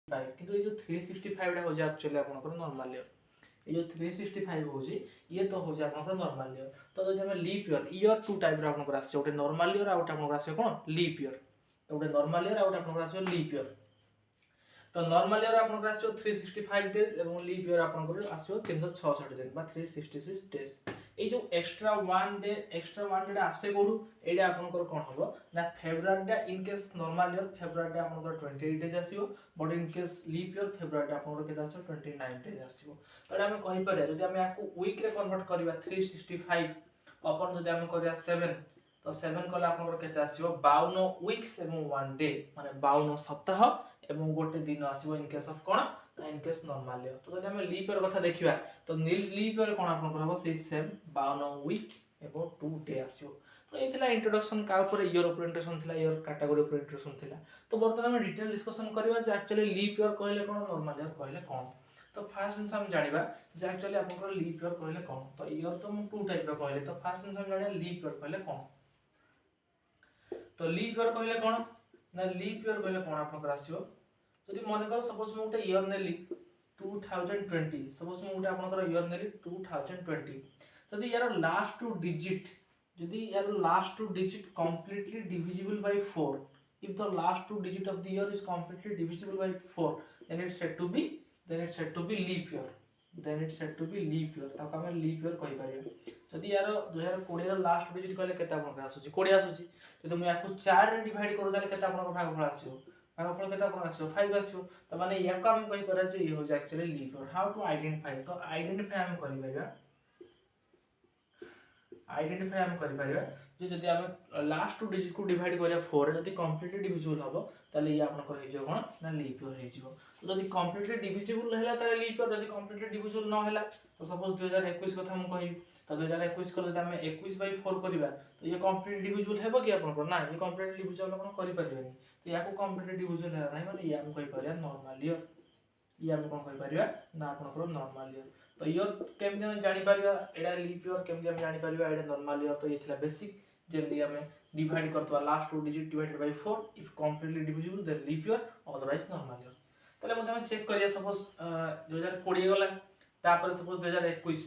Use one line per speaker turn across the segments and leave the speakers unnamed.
Five किंतु ये जो 365 टा हो जा एक्चुअली आपनकर नॉर्मल ईयर ये जो 365 होची ये तो हो जा आपनकर नॉर्मल ईयर तो जदि हम लीप ईयर टू टाइप रो आपनकर आसे ओटे नॉर्मल ईयर आ ओटे आपनकर आसे कोन लीप ईयर तो ओटे नॉर्मल ईयर आ ओटे आपनकर आसे लीप ईयर तो नॉर्मल ईयर आपनकर आसे 365 डेज एवं लीप ईयर आपनकर आसे 366 दिन बा 366 डेज এই যে এক্সট্রা ওয়ান ডে আসে কোডু এইটা আপনাদের কোন হবো না ফেব্রুয়ারিটা ইন কেস নরমাল ইয়ার ফেব্রুয়ারিটা আপনাদের 28 ডেজ আসিবো but in case leap year ফেব্রুয়ারিটা আপনাদের কেতে আসিবো 29 ডেজ আসিবো তাহলে আমি কहि পারে যদি আমি আকু উইক রে কনভার্ট করিবা 365 अपन যদি আমি করিয়া 7 তো 7 কলে আপনাদের কেতে আসিবো 52 উইকস এবং 1 ডে মানে 52 সপ্তাহ এবং গোটে দিন আসিবো ইন কেস অফ কোন इन केस नॉर्मल ईयर तो जब हम लीप ईयर कथा देखिबा तो लीप ईयर कोन आपन करबो से सेम 52 वीक एबो 2 डे आसीओ तो एथिला इंट्रोडक्शन का ऊपर ईयर ऊपर इंट्रोडक्शन थिला ईयर कैटेगरी ऊपर इंट्रोडक्शन थिला तो वर्तमान हम डिटेल डिस्कशन करबा जे एक्चुअली लीप ईयर कहले कोन नॉर्मल ईयर कहले कोन तो फर्स्ट जिंस हम जानिबा जे एक्चुअली आपन को लीप ईयर कहले कोन तो ईयर तो हम टू टाइप रो कहले तो फर्स्ट जिंस हम जानिबा लीप ईयर कहले कोन तो लीप ईयर कहले कोन ना लीप ईयर कहले कोन आपन कर आसीओ যদি মনে করো সপোজ মু একটা ইয়ার নেলি 2020 সপোজ মু একটা আপনাদের ইয়ার নেলি 2020 যদি year last two digit completely divisible by 4 if the last two digit of the year is completely divisible by 4 then it's said to be leap year ताको हम लीप ईयर कहि परिया जदी यार 2020 रो लास्ट डिजिट कहले केता आपन आसुची 20 आसुची जदी मु याकू 4 रे डिवाइड करू ताले केता आपन भागफल आसीबो भागफल केता आपन आसीबो 5 आसीबो त माने याको हम कहि परा जे ये हो जा actually leap year how to identify तो आइडेंटिफाई हम करि परिया जे जदी हम लास्ट टू डिजिट को डिवाइड करिया 4 जदी कंप्लीटली डिविजिबल हबो ताले ये आपन कर हे जो कोन ना लीप ईयर हे जिवो तो जदी कंप्लीटली डिविजिबल हैला ताले लीप ईयर जदी कंप्लीटली डिविजिबल न हैला तो सपोज 2021 कथा हम कहि तो 2021 को जदी हम 21/4 करिबा तो ये कंप्लीटली डिविजिबल हेबो कि आपन को ना ये कंप्लीटली डिविजिबल आपन करि परिबेनी तो याको कंप्लीटली डिविजिबल हैला नै माने ये हम कहि परिया नॉर्मल ईयर ये हम कोन कहि परिबा ना आपन को नॉर्मल ईयर तो ईयर केमते हम जानि परिबा एडा लीप ईयर केमते हम जानि परिबा एडा नॉर्मल ईयर तो ये थिला बेसिक जेंदी हमें डिवाइड करतवा last two digit divided by 4 if completely divisible then leap year otherwise normal year तले मध्ये हम चेक करिया सपोज 2020 गला तापर सपोज 2021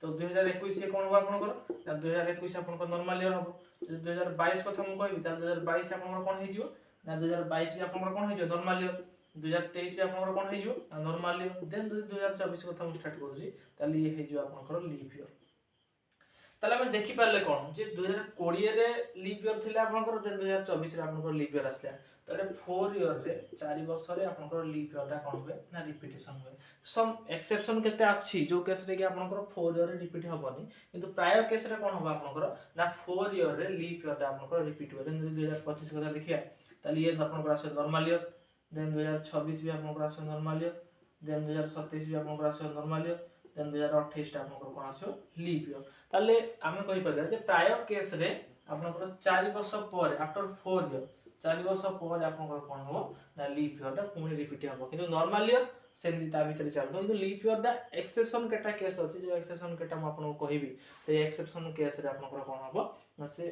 तो 2021 ये कोन हो आपन को 2021 आपन को नॉर्मल ईयर हो 2022 कथा हम कहबी त 2022 आपन को कोन हे जिवो ना 2022 भी आपन को कोन हे जिवो नॉर्मल ईयर 2023 भी आपन को कोन हे जिवो नॉर्मल ईयर देन 2024 कथा हम स्टार्ट करू छी ताली ये हे जिवो आपन को लीप ईयर ताले हम देखि पारले कोन जे 2020 रे लीप ईयर थिला आपनकर 2024 रे आपनकर लीप ईयर आसला तो 4 ईयर रे 4 वर्ष रे आपनकर लीप ईयर ता कोन होबे ना रिपीटेशन होबे सम एक्सेप्शन केते अछि जो केस रे कि आपनकर 4 ईयर रे रिपीट होबनी किंतु प्राय केस रे कोन होबा आपनकर ना 4 ईयर रे लीप ईयर ता आपनकर रिपीट होबे 2025 कथा देखिया ताले ये आपनकर आसे नॉर्मल ईयर देन 2026 भी आपनकर आसे नॉर्मल ईयर देन 2027 भी आपनकर आसे नॉर्मल ईयर देन 2028 टा आपनकर कोन आसे लीप ईयर ताले आमे कहि परबा जे प्राय केस रे आपनकर 4 वर्ष पर आफ्टर 4 ईयर 4 वर्ष पर आपनकर कोन हो ना लीप ईयर ता पुनी रिपीट हो किंतु नॉर्मल ईयर सेमि ता भीतर चलतो किंतु लीप ईयर दा एक्सेप्शन केटा केस अछि जो एक्सेप्शन केटा म आपन को कहिबी ते एक्सेप्शन केस रे आपनकर कोन हो ना से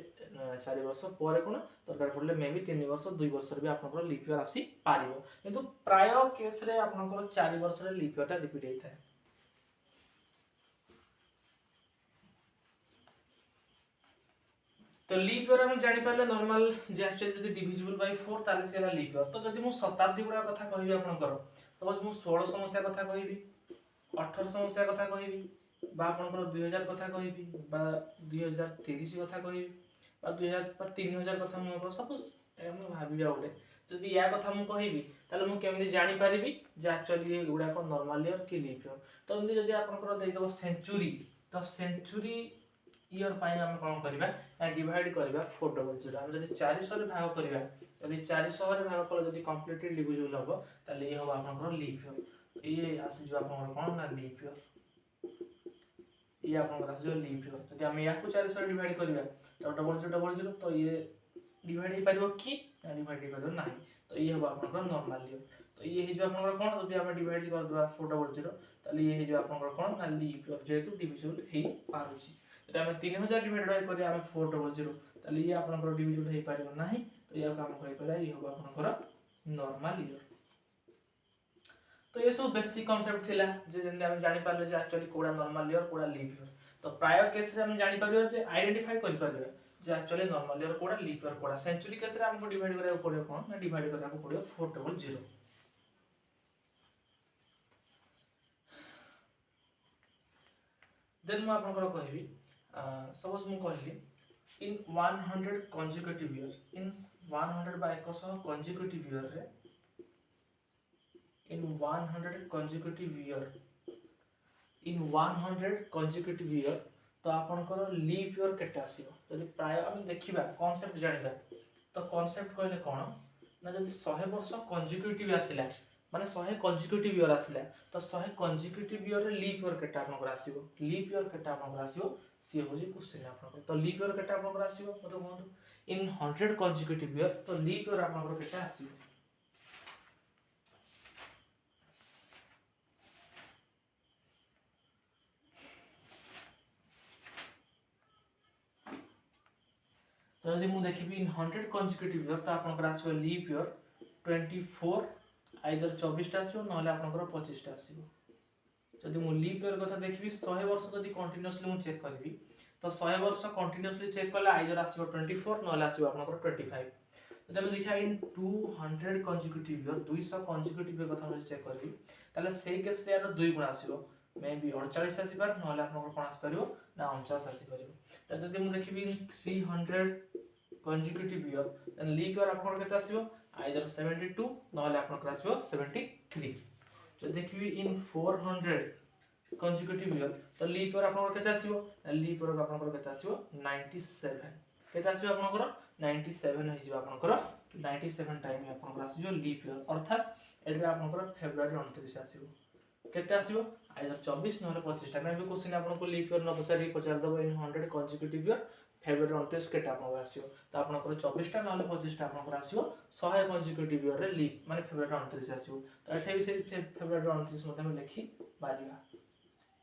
4 वर्ष पर कोन दरकार पड़ले मेबी 3 वर्ष 2 वर्ष रे भी आपनकर लीप ईयर आसी पारिबो किंतु प्राय केस रे आपनकर 4 वर्ष रे लीप ईयर ता रिपीट हेथाय तो लीप ईयर हम जानि पाले नॉर्मल जे एक्चुअली जदी डिविजिबल बाय 4 ताले सेला लीप ईयर तो जदी मु शताब्दी गुडा कथा कहिबी आपनकर सपोज मु 16 समस्या कथा कहिबी 18 समस्या कथा कहिबी बा आपनकर 2000 कथा कहिबी बा 2030 कथा कहिबी बा 2000 पर 3000 कथा मु सपोज हम भाबी आउले जदी या कथा मु कहिबी ताले मु केमि जानि पारिबी जे एक्चुअली गुडा को नॉर्मल ईयर की लीप ईयर तो जदी आपनकर देइ दबो सेंचुरी तो सेंचुरी ईयर पाई हम कोन करबा ना डिवाइड करबा 400 हम जदी 400 रे भाग करबा जदी 400 रे भाग कर जदी कंप्लीटली डिविजिबल हो ताले ये हो आपनकर लीप ईयर ये आसी जो आपनकर कोन ना लीप ईयर ये आपनकर आसी जो लीप ईयर जदी हम याकू 400 रे डिवाइड करबा तो डबल 0 तो ये डिवाइड हे पारिबो कि ना डिवाइड हे पारिबो नाही तो ये हो आपनकर नॉर्मल ईयर तो ये हे जो आपनकर कोन जदी हम डिवाइड कर दबा 400 ताले ये हे जो आपनकर कोन ना लीप ईयर जेतु डिविजिबल हे पारुची तो हम 3000 डिवाइड बाय करिया हम 400 ताले ये आपनकर डिविजिबल हे पारिबो नाही तो या काम कहि पला ये हो आपनकर नॉर्मल ईयर तो ये सब बेसिक कॉन्सेप्ट थिला जे जेंति हम जानि पारले जे एक्चुअली कोडा नॉर्मल ईयर कोडा लीप ईयर तो प्राय केस रे हम जानि पारियो जे आइडेंटिफाई करि पारियो जे एक्चुअली नॉर्मल ईयर कोडा लीप ईयर कोडा सेंचुरी केस रे हमको डिवाइड करबा पड़ियो कोन ना डिवाइड करबा पड़ियो 400 देन मैं आपनकर कहबी सपोज मु कहली in 100 consecutive years in 100 by 100 consecutive year रे in 100 consecutive year in 100 consecutive year तो आपनकर लीप ईयर केटा आसीबो जदि प्राय हम देखिबा कांसेप्ट जानिबा तो कांसेप्ट कहले कोन ना जदि 100 वर्ष कंजिक्यूटिव आसिला माने 100 कंजिक्यूटिव ईयर आसिला तो 100 कंजिक्यूटिव ईयर रे लीप ईयर केटा आपनकर आसीबो लीप ईयर केटा आपनकर आसीबो सी होजी क्वेश्चन आपनकर तो लीप ईयर केटा आपनकर आसीबो मते कहंतु इन 100 कंजिक्यूटिव ईयर तो लीप ईयर आपनकर केटा आसीबो तो यदि मु देखिबी इन 100 कंजिक्यूटिव ईयर तो आपनकर आसीबो लीप ईयर 24 आइदर 24 टा आसीबो नहले आपनकर 25 टा आसीबो जदि मु लीप ईयर कथा देखिबी 100 वर्ष जदि कंटीन्यूअसली मु चेक करबी तो 100 वर्ष कंटीन्यूअसली चेक करले आइदर आसीबो 24 नहले आसीबो आपनकर 25 जदि हम देखिया इन 200 कंजिक्यूटिव ईयर 200 कंजिक्यूटिव ईयर कथा हम चेक करबी ताले सेही केस रे यार 2 गुण आसीबो मे बी 48 आसी पार नहले आपनकर कोन आसी परिबो ना 49 आसी परिबो त जदि मु देखिबी in 300 consecutive year then leap year आपनकर केते आसीबो आइदर 72 नहले आपनकर आसीबो 73 जो देखिबी इन 400 कंजिक्यूटिव ईयर तो लीप ईयर आपनकर केते आसीबो लीप ईयर आपनकर केते आसीबो 97 केते आसीबो आपनकर 97 हे जिबो आपनकर 97 टाइम आपनकर आसीबो लीप ईयर अर्थात एटा आपनकर फेब्रुआरी 29 आसीबो केते आसीबो आइदर 24 नहले 25 टा मैं भी क्वेश्चन आपनको लीप ईयर न पचार दबो इन 100 कंजिक्यूटिव ईयर फेब्रुआरी 29 केटा आपनकर आसीबो तो आपनकर 24 टा नहले 25 टा आपनकर आसीबो 100 कंजिक्यूटिव ईयर रे लीप माने फेब्रुआरी 29 आसीबो तो एठे भी से फेब्रुआरी 29 मते हम लिखि पारिबा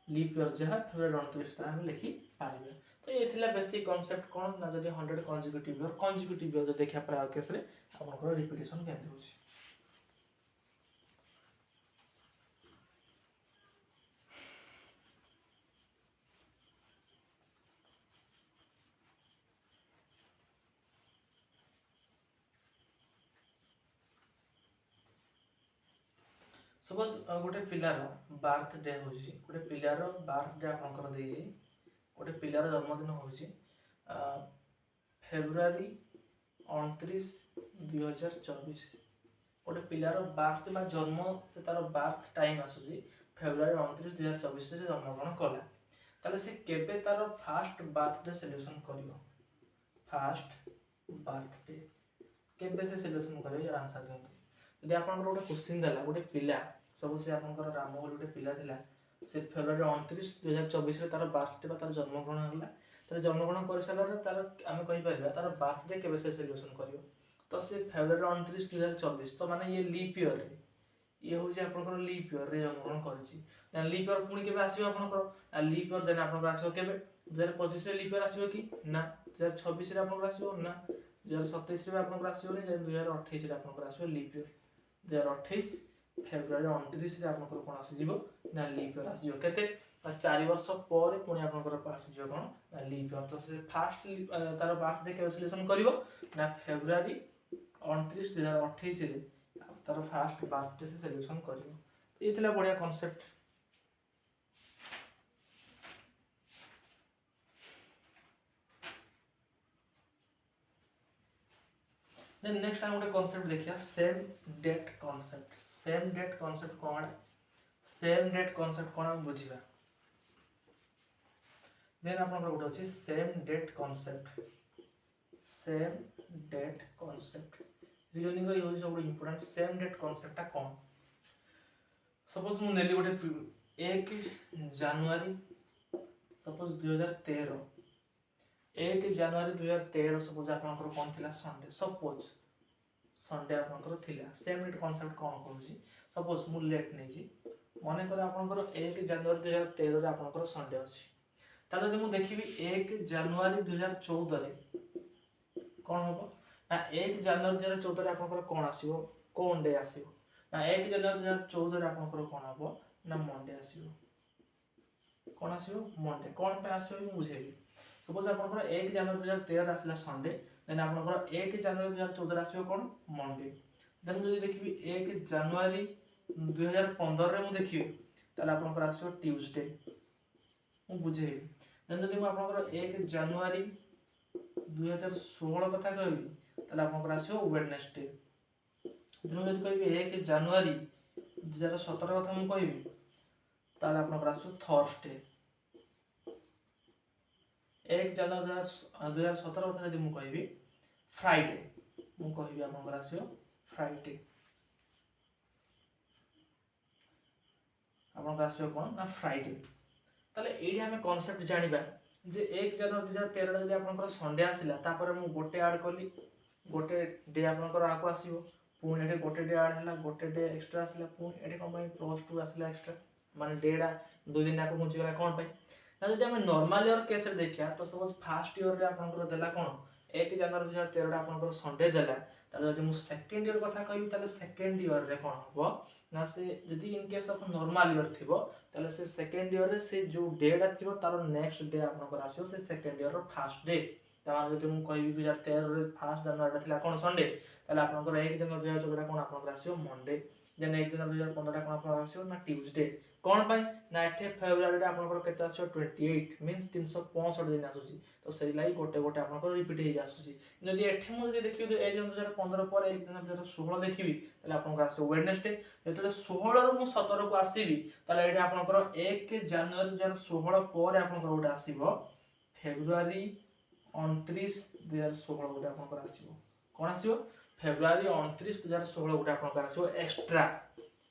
लीप ईयर जहा फेब्रुआरी 29 ता हम लिखि पारिबा तो ये थिला बेसिक कांसेप्ट कोन ना जदि 100 कंजिक्यूटिव ईयर जो देखा प्राय केस रे आपनकर रिपीटेशन केमते होछि सपोज गोटे पिलार बर्थडे होची गोटे पिलार बर्थडे आपनकर देजी गोटे पिलार जन्मदिन होची फेब्रुआरी 29 2024 गोटे पिलार बर्थ बा जन्म से तार बर्थ टाइम आसुची फेब्रुआरी 29 2024 रे जन्मग्रहण कला ताले से केबे तार फर्स्ट बर्थडे सेलिब्रेशन करियो फर्स्ट बर्थडे केबे से सेलिब्रेशन करियो यार आंसर दियंतु यदि आपनकर गोटे क्वेश्चन देला गोटे पिला सब से आपनकर राम गोटे पिला थिला से फेब्रुआरी 29 2024 रे तार बर्थडे बा तार जन्मग्रहण होला तार जन्मग्रहण कर साला रे तार आमे कहि परबा तार बर्थडे केबे से सेलिब्रेशन करियो तो से फेब्रुआरी 29 2024 तो माने ये लीप ईयर रे ये हो जे आपनकर लीप ईयर रे जन्मग्रहण करछि ना लीप ईयर पुनी केबे आसीबो आपनकर लीप ईयर देन आपनकर आसीबो केबे 2025 रे लीप ईयर आसीबो कि ना 2026 रे आपनकर आसीबो ना 2027 रे आपनकर आसीबो नि 2028 रे आपनकर आसीबो लीप ईयर 2028 फेब्रुआरी 29 रे आपनकर कोन आसी जिवो ना लीप ईयर आसी जिवो केते 4 वर्ष पर पुनी आपनकर आसी जिवो कोन ना लीप ईयर तो से फर्स्ट तार बर्थडे के सेलिब्रेशन करिवो ना फेब्रुआरी 29 2028 रे तार फर्स्ट बर्थडे से सेलिब्रेशन करिवो तो ये थिला बढ़िया कांसेप्ट देन नेक्स्ट हम गोटे कांसेप्ट देखिया सेम डेट कांसेप्ट कोन सेम डेट कांसेप्ट कोन हम बुझिबा देन आपन गोटे अछि same date concept reasoning use सब इंपोर्टेंट सेम डेट कांसेप्ट ता कोन सपोज मु नेली गोटे 1 जनवरी सपोज 2013 1 जनवरी 2013 सपोज आपनकर कोन थिला संडे आपनकर थिला सेम डेट कांसेप्ट कोन कहूची सपोज मु लेट नै जी माने कर आपनकर 1 जनवरी 2013 रे आपनकर संडे अछि ताले जे मु देखिबी 1 जनवरी 2014 रे कोन होबो ना 1 जनवरी 2014 रे आपनकर कोन आसीबो कोन डे आसीबो ना 1 जनवरी 2014 रे आपनकर कोन हबो ना मंडे आसीबो कोन आसीबो मंडे कोन पे आसीबो मु बुझेबी सपोज आपनकर 1 जनवरी 2013 आसला संडे देन आपनकर 1 जनवरी 2014 रे आसीबो कोन मंडे देन जदि देखिबी 1 जनवरी 2015 रे मु देखिबी ताले आपनकर आसीबो ट्यूसडे मु बुझेबी देन जदि मु आपनकर 1 जनवरी 2016 कथा कहबी ताले आपनकर आसीबो वेडनेसडे देन जदि कहबी 1 जनवरी 2017 कथा मु कहबी ताले आपनकर आसीबो थर्सडे 1 जनवरी 2017 कथा जदि मु कहबी फ्राइडे मु कहबी आपनकर आसीबो फ्राइडे आपनकर आसीबो कोन ना फ्राइडे ताले एडी हमें कांसेप्ट जानिबा जे 1 जनवरी 2013 जदि आपनकर संडे आसिला तापर मु गोटे ऐड करली गोटे डे आपनकर आको आसीबो पुणी एठे गोटे डे ऐड हला गोटे डे एक्स्ट्रा आसिला पुणी एठे कोन बाय +2 आसिला एक्स्ट्रा माने डेडा 2 दिन आको मुची गला कोन बाय ना जदि हमें नॉर्मल ईयर केस रे देखिया तो सपोज फर्स्ट ईयर रे आपनकर देला कोन 1 जनवरी 2013 रे आपनकर संडे देला ताले जदि मु सेकंड ईयर कथा कहबी ताले सेकंड ईयर रे कोन हबो ना से जदि in case of normal year थिबो ताले से सेकंड ईयर रे से जो डेटा थिबो तारो नेक्स्ट डे आपनकर आसीबो से second year row first day तार जदि मु कहबी 2013 रे फर्स्ट जनवरी थिला कोन संडे ताले आपनकर 1 जनवरी 2014 कोन आपनकर आसीबो मंडे देन 1 जनवरी 2015 कोन आपनकर आसीबो ना ट्यूसडे कोन पाई ना एठे फेब्रुआरी रे आपनकर केते आसीबो 28 मींस 365 दिन आसुची तो सेई लाई गोटे गोटे आपनकर रिपीट हे आसुची जदि एठे मु जदि देखिबी 1 जनवरी 2015 पर 1 जनवरी 2016 देखिबी ताले आपनकर आसीबो वेडनेसडे जते 16 रो मु 17 को आसीबी ताले एठे आपनकर 1 जनवरी 2016 पर आपनकर गोटे आसीबो फेब्रुआरी 29 2016 गोटे आपनकर आसीबो कोन आसीबो फेब्रुआरी 29 2016 गोटे आपनकर आसीबो एक्स्ट्रा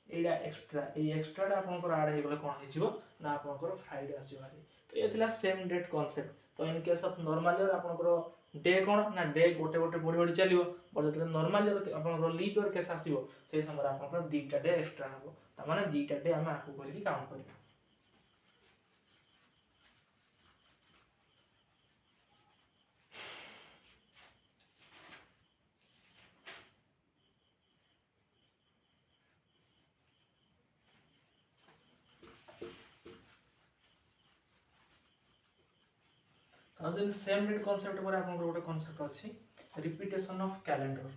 एडा एक्स्ट्रा ए एक्स्ट्रा आपनकर ऐड हे गले कोन हिजिबो ना आपनकर फ्राइडे आसीबो तो ये थिला सेम डेट कांसेप्ट तो इन केस ऑफ नॉर्मल ईयर आपनकर डे कोन ना डे गोटे गोटे बडी बडी चलिबो पर जते नॉर्मल ईयर आपनकर लीप ईयर केस आसीबो से समय आपनकर दीटा डे एक्स्ट्रा हबो त माने दीटा डे हम आकु करी काउंट करिबा और देन सेम डेट कांसेप्ट पर आपन गोटे कांसेप्ट अछि रिपीटेशन ऑफ कैलेंडर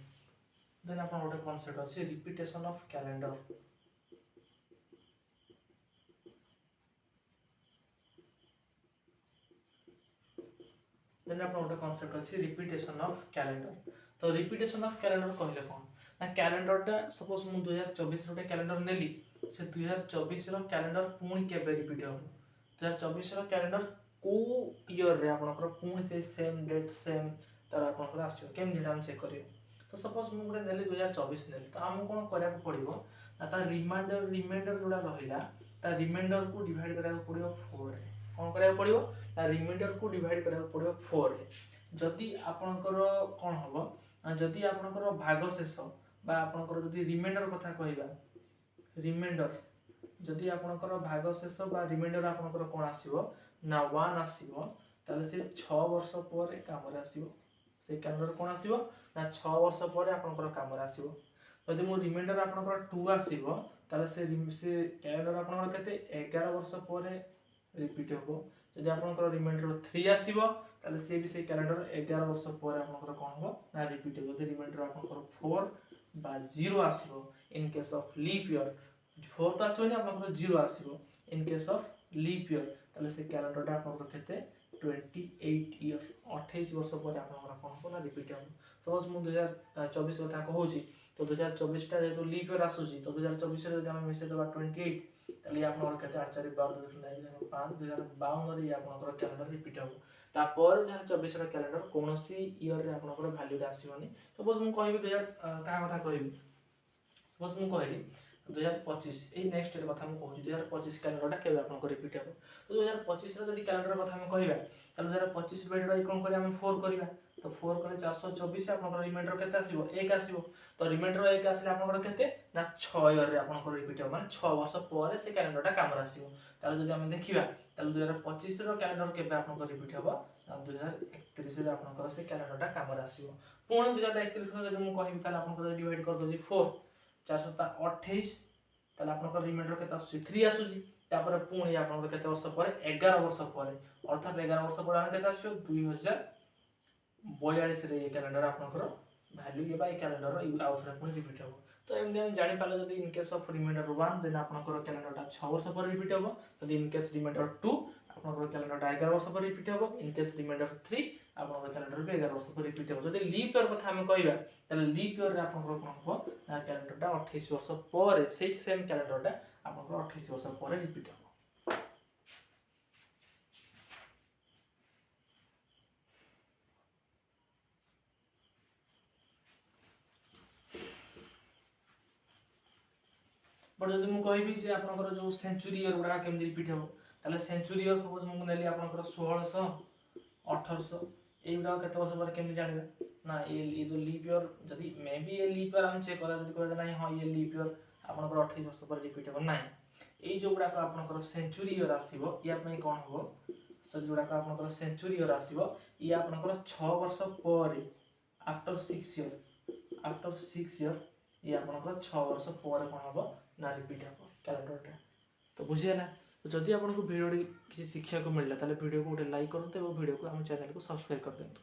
देन आपन गोटे कांसेप्ट अछि रिपीटेशन ऑफ कैलेंडर देन आपन गोटे कांसेप्ट अछि रिपीटेशन ऑफ कैलेंडर तो रिपीटेशन ऑफ कैलेंडर कहले कोन ना कैलेंडर टा सपोज मु 2024 रोटे कैलेंडर नेली से 2024 रो कैलेंडर पुणी केबे रिपीट हो 2024 रो कैलेंडर को ईयर रे आपनकर पुणी से सेम डेट सेम तार आपनकर आसीयो केम जेटा हम चेक करियो तो सपोज मु गुटे नेली 2024 नेली तो हम कोन करिया को पड़िबो ना ता रिमाइंडर जोडा रहिला ता रिमाइंडर को डिवाइड करिया को पड़िबो 4 रे कोन करिया को पड़िबो ता रिमाइंडर को डिवाइड करिया को पड़िबो 4 रे जदी आपनकर कोन हबो जदी आपनकर भाग शेष बा आपनकर जदी रिमाइंडर कथा कहिबा रिमाइंडर जदी आपनकर भाग शेष बा रिमाइंडर आपनकर कोन आसीबो ना 1 आसीबो ताले से 6 वर्ष पर काम रे आसीबो से कैलेंडर कोन आसीबो ना 6 वर्ष पर आपनकर काम रे आसीबो जदी मो रिमाइंडर आपनकर 2 आसीबो ताले से कैलेंडर आपनकर केते 11 वर्ष पर रिपीट होबो जदी आपनकर रिमाइंडर 3 आसीबो ताले से भी से कैलेंडर 11 वर्ष पर आपनकर कोन होबो ना रिपीट होबो जदी रिमाइंडर आपनकर 4 बा 0 आसीबो in case of leap year 4 तो आसीबो नि आपनकर 0 आसीबो in case of leap year ताले से कैलेंडर टा आपनकर केते 28 ईयर 28 वर्ष पर आपनकर कोन कोन रिपीट हो सपोज मु 2024 कथा कहूची तो 2024 टा जेतो लीप ईयर आसुची तो 2024 रे हम मिसे देबा 28 ताले आपनकर केते 8 4 12 5 2052 रे आपनकर कैलेंडर रिपीट हो तापर 2024 रे कैलेंडर कोनोसी ईयर रे आपनकर वैल्यू रे आसीबनी सपोज मु कहबी 2000 का कथा कहबी सपोज मु कहली 2025 ए नेक्स्ट ईयर कथा हम कहू 2025 कैलेंडर टा केबे आपन को रिपीट हो तो 2025 रे जदी कैलेंडर कथा हम कहबा त 2025 डिवाइडेड बाय कोन करी हम 4 करबा तो 4 करे 424 आपन को रिमाइंडर केते आसीबो 1 आसीबो तो रिमाइंडर 1 आसीले आपन को केते ना 6 ईयर रे आपन को रिपीट हो माने 6 वर्ष पर से कैलेंडर टा काम आसीबो ताले जदी हम देखिबा ताले 2025 रो कैलेंडर केबे आपन को रिपीट होबो 2031 रे आपन को से कैलेंडर टा काम आसीबो पुणी 2031 रो जदी हम कहबी ताले आपन को डिवाइड कर दोजी 4 4 सप्ताह 28 ताले आपनकर रिमाइंडर केते आसुची 3 आसुची तापर पुणी आपनकर केते वर्ष पर 11 वर्ष पर अर्थात 11 वर्ष पर हम केते आसु 2042 रे ये कैलेंडर आपनकर वैल्यू ये बाय कैलेंडर आउ थरे पुणी रिपीट हो तो एमने हम जानि पाले जदी in case of reminder 1 then आपनकर कैलेंडर 6 वर्ष पर रिपीट हो जदी इन केस रिमाइंडर 2 आपनकर कैलेंडर 11 वर्ष पर रिपीट हो इन केस रिमाइंडर 3 आपनकर कैलेंडर 11 वर्ष पर रिपीट हो जदी लीप ईयर कथा हम कहबा तले लीप ईयर रे आपनकर कोन हो ना कैलेंडर 28 वर्ष पर सेम कैलेंडर आपनकर 28 वर्ष पर रिपीट हो बट जदि मु कहबी जे आपनकर जो सेंचुरी ईयर गुडा केमि रिपीट हो ताले सेंचुरी ईयर सपोज मु नेली आपनकर 1600 1800 ए गुडा केते वर्ष पर केमि जानिबे ना ये जो लीप ईयर जदि मे बी ये लीप ईयर हम चेक करा जदि कहबे नाही हां ये लीप ईयर आपनकर 28 वर्ष पर रिपीट हो नाही ए जो गुडा का आपनकर सेंचुरी ईयर आसीबो या पई कोन हो सो गुडा का आपनकर सेंचुरी ईयर आसीबो ये आपनकर 6 वर्ष पर आफ्टर 6 ईयर ये आपनकर 6 वर्ष पर कोन हो ना रिपीट हो कैलेंडर तो बुझिएला तो जदि आपको वीडियो किसी शिक्षा को मिलला ताले वीडियो को गोटे लाइक करते और वीडियो को हम चैनल को सब्सक्राइब कर देंतु।